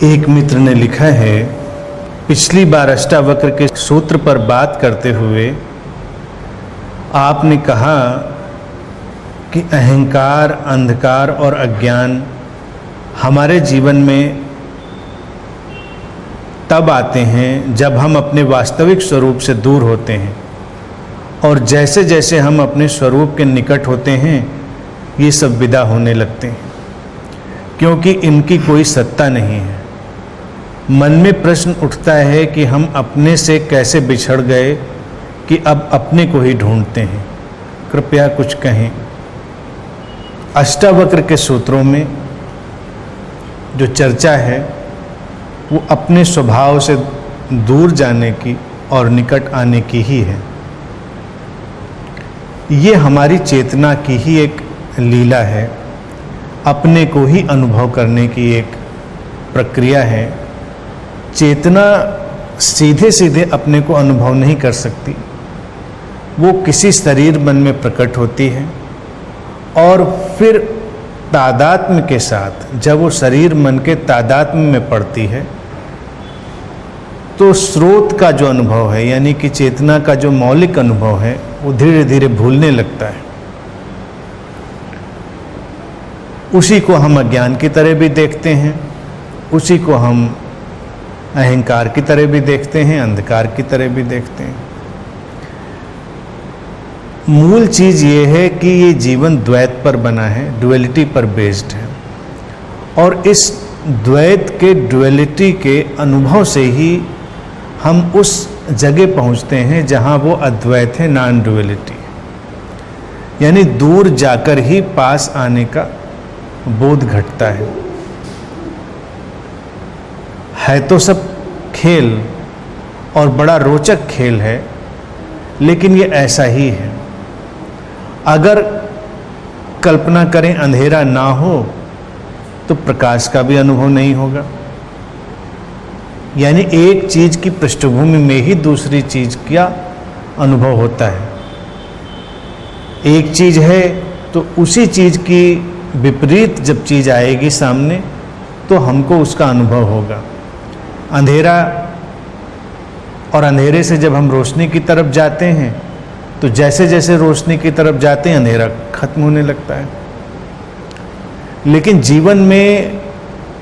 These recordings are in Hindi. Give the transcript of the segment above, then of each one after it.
एक मित्र ने लिखा है, पिछली बार अष्टावक्र के सूत्र पर बात करते हुए आपने कहा कि अहंकार, अंधकार और अज्ञान हमारे जीवन में तब आते हैं जब हम अपने वास्तविक स्वरूप से दूर होते हैं, और जैसे जैसे हम अपने स्वरूप के निकट होते हैं ये सब विदा होने लगते हैं, क्योंकि इनकी कोई सत्ता नहीं है। मन में प्रश्न उठता है कि हम अपने से कैसे बिछड़ गए कि अब अपने को ही ढूंढते हैं। कृपया कुछ कहें। अष्टावक्र के सूत्रों में जो चर्चा है वो अपने स्वभाव से दूर जाने की और निकट आने की ही है। ये हमारी चेतना की ही एक लीला है, अपने को ही अनुभव करने की एक प्रक्रिया है। चेतना सीधे सीधे अपने को अनुभव नहीं कर सकती, वो किसी शरीर मन में प्रकट होती है और फिर तादात्म्य के साथ जब वो शरीर मन के तादात्म्य में पड़ती है तो स्रोत का जो अनुभव है, यानी कि चेतना का जो मौलिक अनुभव है, वो धीरे धीरे भूलने लगता है। उसी को हम अज्ञान की तरह भी देखते हैं, उसी को हम अहंकार की तरह भी देखते हैं, अंधकार की तरह भी देखते हैं। मूल चीज ये है कि ये जीवन द्वैत पर बना है, डुअलिटी पर बेस्ड है, और इस द्वैत के डुअलिटी के अनुभव से ही हम उस जगह पहुंचते हैं जहां वो अद्वैत है, नॉन डुअलिटी, यानी दूर जाकर ही पास आने का बोध घटता है तो सब खेल और बड़ा रोचक खेल है, लेकिन ये ऐसा ही है। अगर कल्पना करें अंधेरा ना हो तो प्रकाश का भी अनुभव नहीं होगा, यानी एक चीज की पृष्ठभूमि में ही दूसरी चीज का अनुभव होता है। एक चीज है तो उसी चीज की विपरीत जब चीज आएगी सामने तो हमको उसका अनुभव होगा। अंधेरा और अंधेरे से जब हम रोशनी की तरफ जाते हैं तो जैसे जैसे रोशनी की तरफ जाते हैं अंधेरा खत्म होने लगता है। लेकिन जीवन में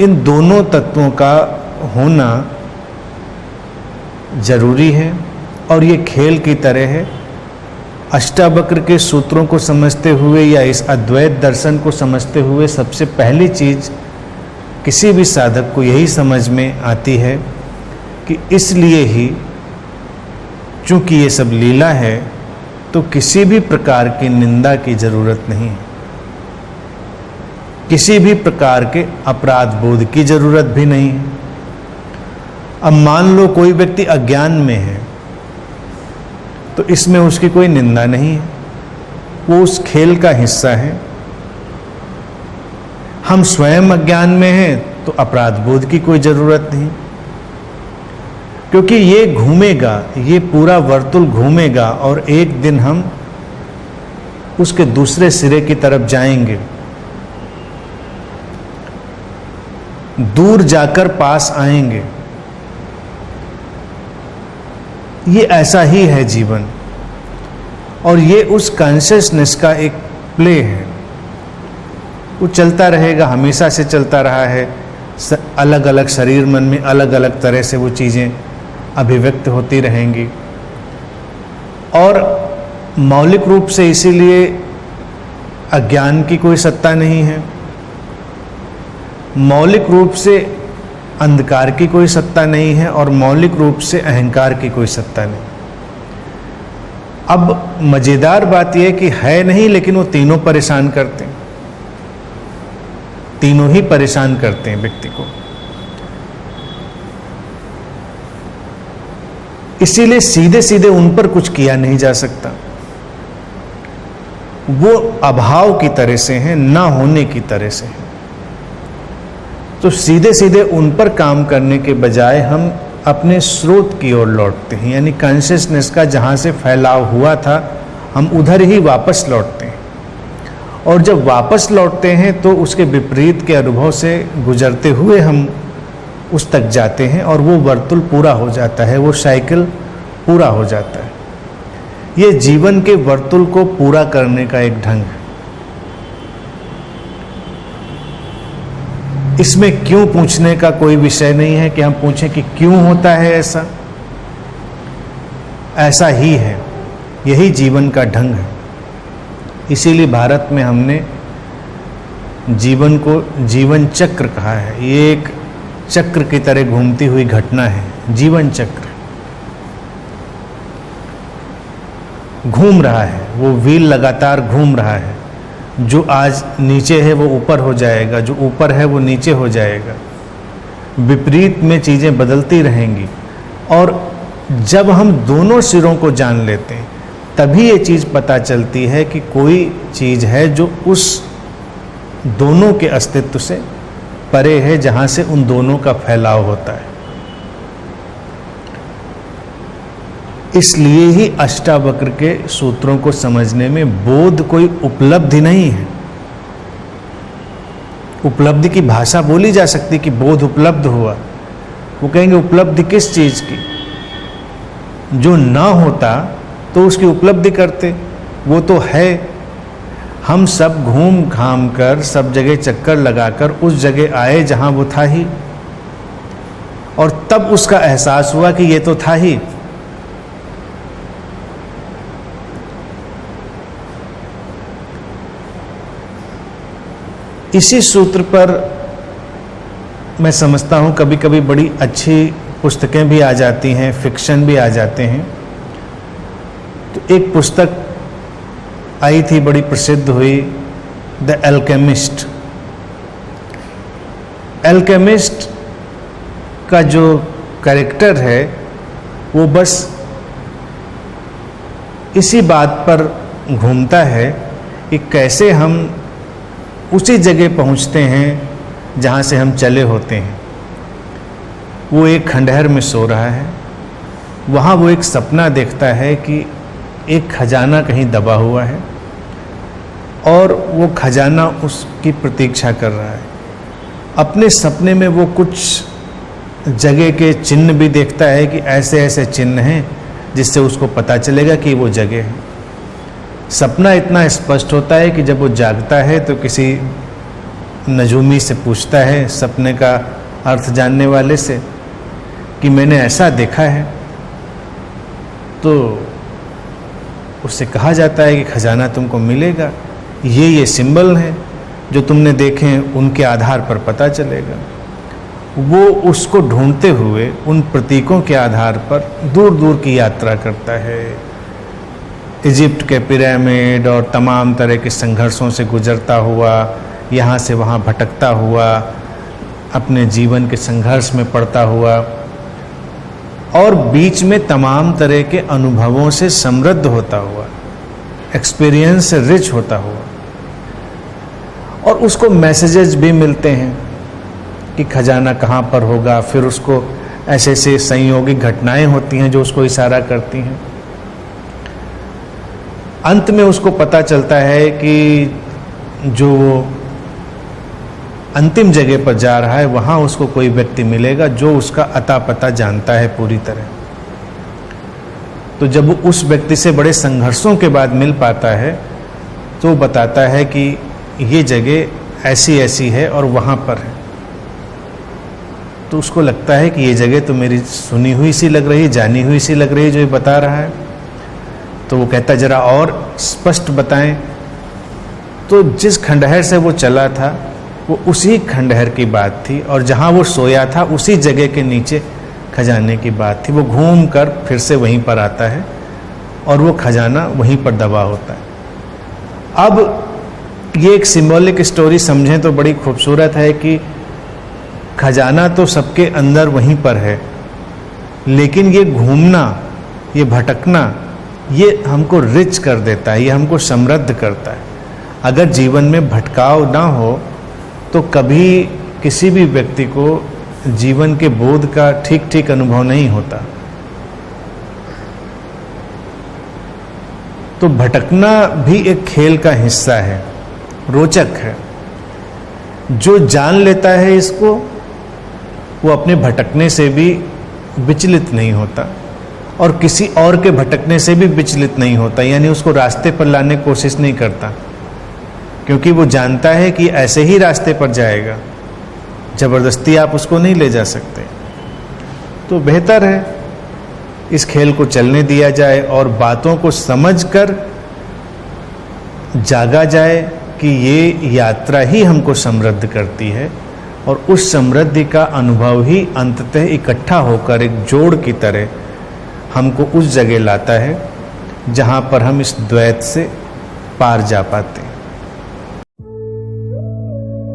इन दोनों तत्वों का होना जरूरी है और ये खेल की तरह है। अष्टावक्र के सूत्रों को समझते हुए या इस अद्वैत दर्शन को समझते हुए सबसे पहली चीज किसी भी साधक को यही समझ में आती है कि इसलिए ही चूंकि ये सब लीला है तो किसी भी प्रकार की निंदा की जरूरत नहीं है, किसी भी प्रकार के अपराध बोध की जरूरत भी नहीं है। अब मान लो कोई व्यक्ति अज्ञान में है तो इसमें उसकी कोई निंदा नहीं है, वो उस खेल का हिस्सा है। हम स्वयं अज्ञान में हैं तो अपराध बोध की कोई जरूरत नहीं, क्योंकि ये घूमेगा, ये पूरा वर्तुल घूमेगा और एक दिन हम उसके दूसरे सिरे की तरफ जाएंगे। दूर जाकर पास आएंगे। ये ऐसा ही है जीवन, और ये उस कॉन्शियसनेस का एक प्ले है। वो चलता रहेगा, हमेशा से चलता रहा है। अलग अलग शरीर मन में अलग अलग तरह से वो चीज़ें अभिव्यक्त होती रहेंगी, और मौलिक रूप से इसीलिए अज्ञान की कोई सत्ता नहीं है, मौलिक रूप से अंधकार की कोई सत्ता नहीं है, और मौलिक रूप से अहंकार की कोई सत्ता नहीं। अब मजेदार बात यह कि है नहीं, लेकिन वो तीनों परेशान करते हैं, तीनों ही परेशान करते हैं व्यक्ति को। इसीलिए सीधे सीधे उन पर कुछ किया नहीं जा सकता। वो अभाव की तरह से हैं, ना होने की तरह से हैं। तो सीधे सीधे उन पर काम करने के बजाय हम अपने स्रोत की ओर लौटते हैं, यानी कॉन्शियसनेस का जहाँ से फैलाव हुआ था हम उधर ही वापस लौटते हैं। और जब वापस लौटते हैं तो उसके विपरीत के अनुभव से गुजरते हुए हम उस तक जाते हैं और वो वर्तुल पूरा हो जाता है, वो साइकिल पूरा हो जाता है। ये जीवन के वर्तुल को पूरा करने का एक ढंग है। इसमें क्यों पूछने का कोई विषय नहीं है कि हम पूछें कि क्यों होता है ऐसा। ऐसा ही है, यही जीवन का ढंग है। इसीलिए भारत में हमने जीवन को जीवन चक्र कहा है। ये एक चक्र की तरह घूमती हुई घटना है, जीवन चक्र घूम रहा है, वो व्हील लगातार घूम रहा है। जो आज नीचे है वो ऊपर हो जाएगा, जो ऊपर है वो नीचे हो जाएगा। विपरीत में चीज़ें बदलती रहेंगी। और जब हम दोनों सिरों को जान लेते हैं तभी ये चीज़ पता चलती है कि कोई चीज़ है जो उस दोनों के अस्तित्व से परे है, जहाँ से उन दोनों का फैलाव होता है। इसलिए ही अष्टावक्र के सूत्रों को समझने में बोध कोई उपलब्धि नहीं है। उपलब्धि की भाषा बोली जा सकती कि बोध उपलब्ध हुआ। वो कहेंगे उपलब्धि किस चीज की? जो ना होता तो उसकी उपलब्धि करते, वो तो है। हम सब घूम घाम कर सब जगह चक्कर लगाकर उस जगह आए जहां वो था ही, और तब उसका एहसास हुआ कि ये तो था ही। इसी सूत्र पर मैं समझता हूँ कभी कभी बड़ी अच्छी पुस्तकें भी आ जाती हैं, फिक्शन भी आ जाते हैं। तो एक पुस्तक आई थी, बड़ी प्रसिद्ध हुई, द एल्केमिस्ट। एल्केमिस्ट का जो कैरेक्टर है वो बस इसी बात पर घूमता है कि कैसे हम उसी जगह पहुंचते हैं जहां से हम चले होते हैं। वो एक खंडहर में सो रहा है, वहाँ वो एक सपना देखता है कि एक खजाना कहीं दबा हुआ है और वो खजाना उसकी प्रतीक्षा कर रहा है। अपने सपने में वो कुछ जगह के चिन्ह भी देखता है कि ऐसे ऐसे चिन्ह हैं जिससे उसको पता चलेगा कि वो जगह है। सपना इतना स्पष्ट होता है कि जब वो जागता है तो किसी नजूमी से पूछता है, सपने का अर्थ जानने वाले से, कि मैंने ऐसा देखा है। तो उससे कहा जाता है कि खजाना तुमको मिलेगा, ये सिंबल हैं जो तुमने देखे हैं, उनके आधार पर पता चलेगा। वो उसको ढूंढते हुए उन प्रतीकों के आधार पर दूर दूर की यात्रा करता है। इजिप्ट के पिरामिड और तमाम तरह के संघर्षों से गुजरता हुआ, यहाँ से वहाँ भटकता हुआ, अपने जीवन के संघर्ष में पड़ता हुआ, और बीच में तमाम तरह के अनुभवों से समृद्ध होता हुआ, एक्सपीरियंस से रिच होता हुआ। और उसको मैसेजेस भी मिलते हैं कि खजाना कहाँ पर होगा। फिर उसको ऐसे ऐसे संयोगिक घटनाएं होती हैं जो उसको इशारा करती हैं। अंत में उसको पता चलता है कि जो अंतिम जगह पर जा रहा है वहाँ उसको कोई व्यक्ति मिलेगा जो उसका अता पता जानता है पूरी तरह। तो जब वो उस व्यक्ति से बड़े संघर्षों के बाद मिल पाता है तो बताता है कि ये जगह ऐसी ऐसी है और वहाँ पर है। तो उसको लगता है कि ये जगह तो मेरी सुनी हुई सी लग रही, जानी हुई सी लग रही है जो ये बता रहा है। तो वो कहता जरा और स्पष्ट बताएं। तो जिस खंडहर से वो चला था वो उसी खंडहर की बात थी, और जहाँ वो सोया था उसी जगह के नीचे खजाने की बात थी। वो घूम कर फिर से वहीं पर आता है और वो खजाना वहीं पर दबा होता है। अब ये एक सिंबॉलिक स्टोरी समझें तो बड़ी खूबसूरत है कि खजाना तो सबके अंदर वहीं पर है, लेकिन ये घूमना, ये भटकना, ये हमको रिच कर देता है, ये हमको समृद्ध करता है। अगर जीवन में भटकाव ना हो तो कभी किसी भी व्यक्ति को जीवन के बोध का ठीक ठीक अनुभव नहीं होता। तो भटकना भी एक खेल का हिस्सा है, रोचक है। जो जान लेता है इसको वो अपने भटकने से भी विचलित नहीं होता और किसी और के भटकने से भी विचलित नहीं होता, यानी उसको रास्ते पर लाने की कोशिश नहीं करता, क्योंकि वो जानता है कि ऐसे ही रास्ते पर जाएगा, जबरदस्ती आप उसको नहीं ले जा सकते। तो बेहतर है इस खेल को चलने दिया जाए और बातों को समझकर जागा जाए कि ये यात्रा ही हमको समृद्ध करती है और उस समृद्धि का अनुभव ही अंततः इकट्ठा होकर एक जोड़ की तरह हमको उस जगह लाता है जहाँ पर हम इस द्वैत से पार जा पाते हैं।